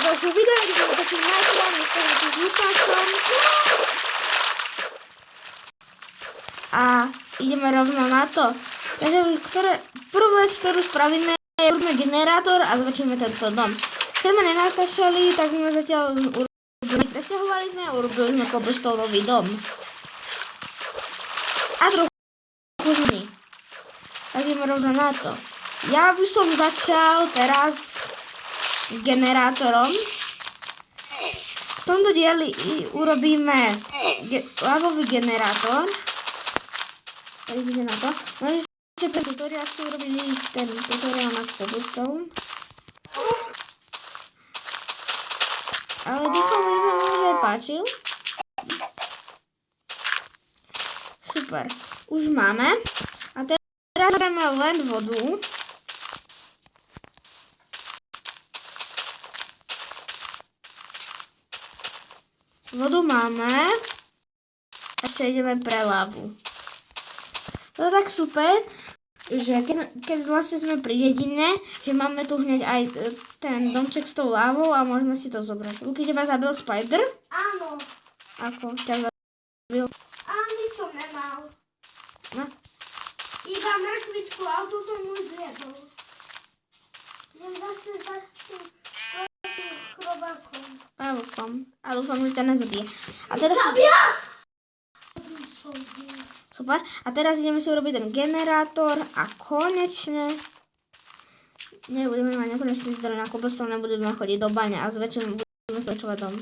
ďalšie video, kde budeme točiť Minecraft, dneska sme tu s Lukášom. A ideme rovno na to. Takže prvú vec, ktorú spravíme, je urobíme generátor a zväčšíme tento dom. Keď sme nenatáčali, tak sme zatiaľ presťahovali sme a urobili sme cobblestoneový dom. A trochu zmeny. Tak ideme rovno na to. Ja by som začal teraz generátorom. V tomto dieli urobíme lavový generátor. Idete na to. Môžete pre tutoriál si urobiť ten tutoriál na cobblestone. Ale dúfam, že sa vám už aj páčil. Super. Už máme. A teraz dáme len vodu. Vodu máme. Ešte ideme pre lavu. To je tak super, že keď vlastne sme pri dedine, že máme tu hneď aj ten domček s tou lávou a môžeme si to zobrať. Luky, teba zabil spider? Áno. Ako? Ťa zabil? A nič som nemal. No. Iba mrkvičku, ale to som už zjedol. Idem zase za tým chrobákom. Pavúkom. A dúfam, že ťa nezabije. A teraz... Zabia! Super. A teraz ideme si urobiť ten generátor a konečne nebudeme mať nekonečný zdroj na cobblestone, nebudeme chodiť do bane a budeme zväčšovať dom.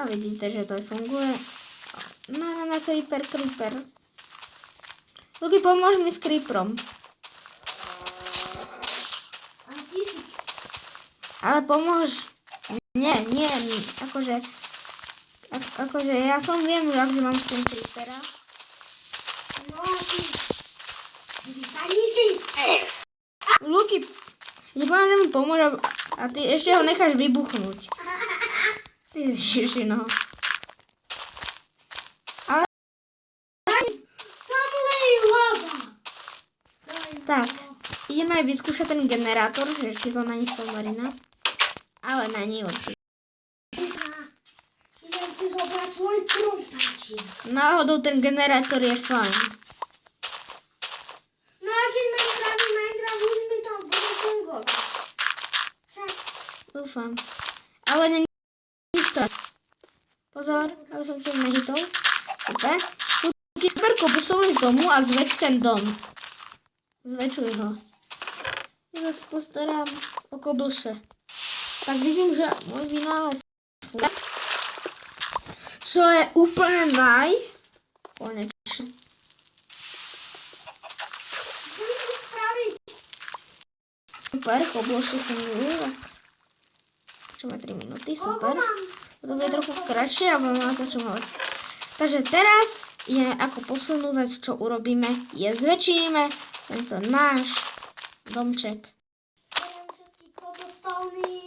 A vidíte, že to funguje. Na creeper. Luky, pomôž mi s creeperom. Ale pomôž. Nie. Akože ja som viem, že mám s tým creepera. No a ty... Vypadni. Luky, nepoviem, že mi pomôže a ty ešte ho necháš vybuchnúť. Ty žižino. Ale... Tam lej lava. Tak, ideme aj vyskúšať ten generátor, že či to není somarina. Ale není určite. Idem si zobrať svoj krumpáčik. Náhodou ten generátor je fajn. No a keď mám pravý Minecraft, už mi to bude fungovať. Však. Dúfam. Ale není nič to. Pozor, aby som sa nehytol. Super. Luky, ber cobblestone z domu a zväčš ten dom. Zväčšuj ho. Ja sa postarám o koblše. Tak vidím, že môj vynález funguje. Čo je úplne konečne. Super, koblše fungujú. Čo má 3 minúty, super. To bude trochu kratšie a budeme natáčať. Takže teraz je ako poslednú vec, čo urobíme, je zväčšíme tento náš domček. Beriem všetky cobblestony.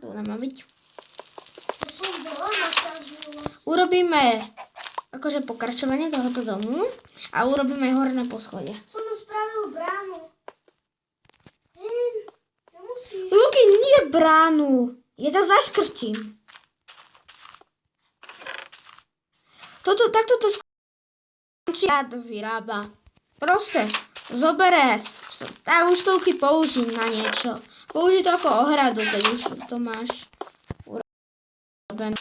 Tu má byť. To som veľa nastavila. Urobíme akože pokračovanie tohoto domu a urobíme aj horné poschodie. Som spravil bránu. Nemusíš. Luky, nie bránu. Ja ťa zaškrtím. Takto to skončí. Rád vyrába. Proste zobere a už to Luky použij na niečo. Použij to ako ohradu, keď už to máš urobené.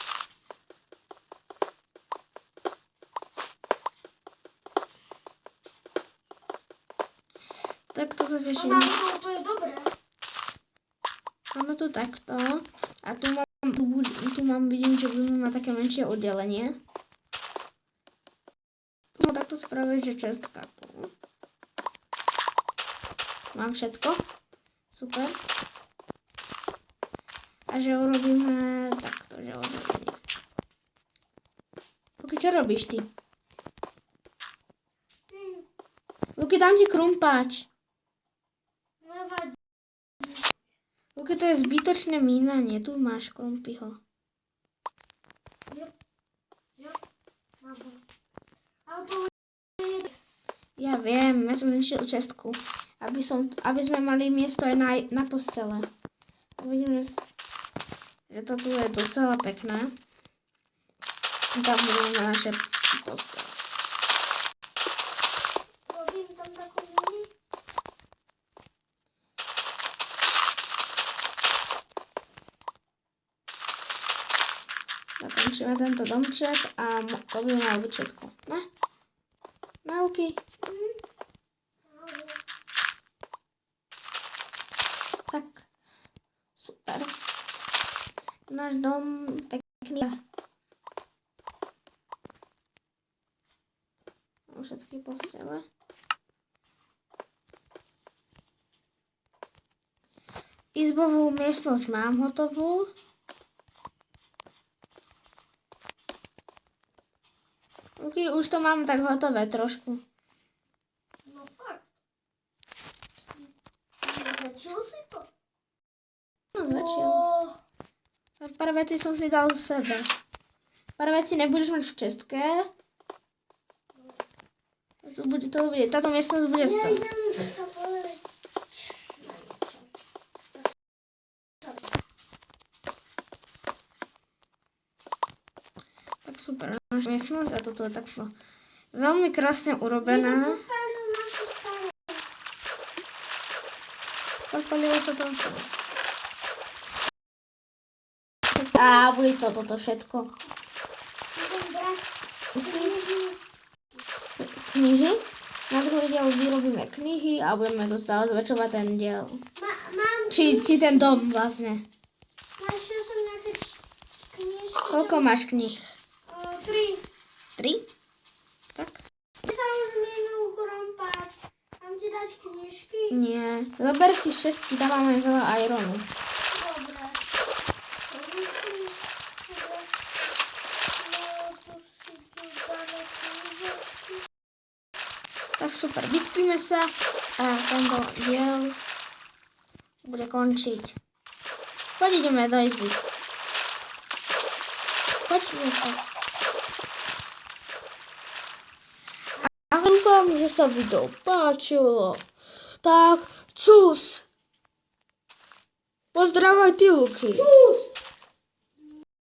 Tak to sa teším. To je dobré. Máme tu takto. A tu mám, vidím, že budeme mať také menšie oddelenie. No takto spraviť, že čestka. Mám všetko. Super. A že urobíme takto, že oddelenie. Luky, čo robíš ty? Luky, dám ti krumpáč. Nevadí. Luky, to je zbytočné mínanie. Tu máš krumpyho. Jo. Mám. Ale to je... Ja viem, ja som zničil čestku. Aby sme mali miesto aj na postele. Vidím, že to tu je docela pekné. Tam budeme naše postele. Robím tam takú mini. Dokončíme tento domček a robíme obyčetku. Ne? Melky. Tak. Super. Náš dom pekný. Mám všetky postele. Izbovú miestnosť mám hotovú. Okay, už to mám tak hotové trošku. No fakt. Zväčšil si to? No zväčšil. Pár vecí som si dal sebe. Pár vecí nebudeš mať v čestke. Táto miestnosť bude Ja stať. idem sa pozrieť na niečo. Tak super. Naša miestnosť a toto je takto veľmi krásne urobená. Vypálil našu starú. Podpalilo sa tam celé. A bude toto všetko. Idem brať Myslím si knihy. Na druhý diel vyrobíme knihy a budeme to stále zväčšovať ten diel. Mám Či ten dom vlastne. našiel som nejaké knižky. Koľko máš knih? 3. 3? Tak? Sa už minul krompáč. Mám ti dať knižky? Nie. Zober si 6, tam máme veľa ironu. Dobre. Tak super, vyspíme sa a tento diel bude končiť. Poď ideme do izby. Poď, ideme spať. A dúfam, že sa video páčilo. Tak, čus. Pozdravaj ty, Luky. Čus!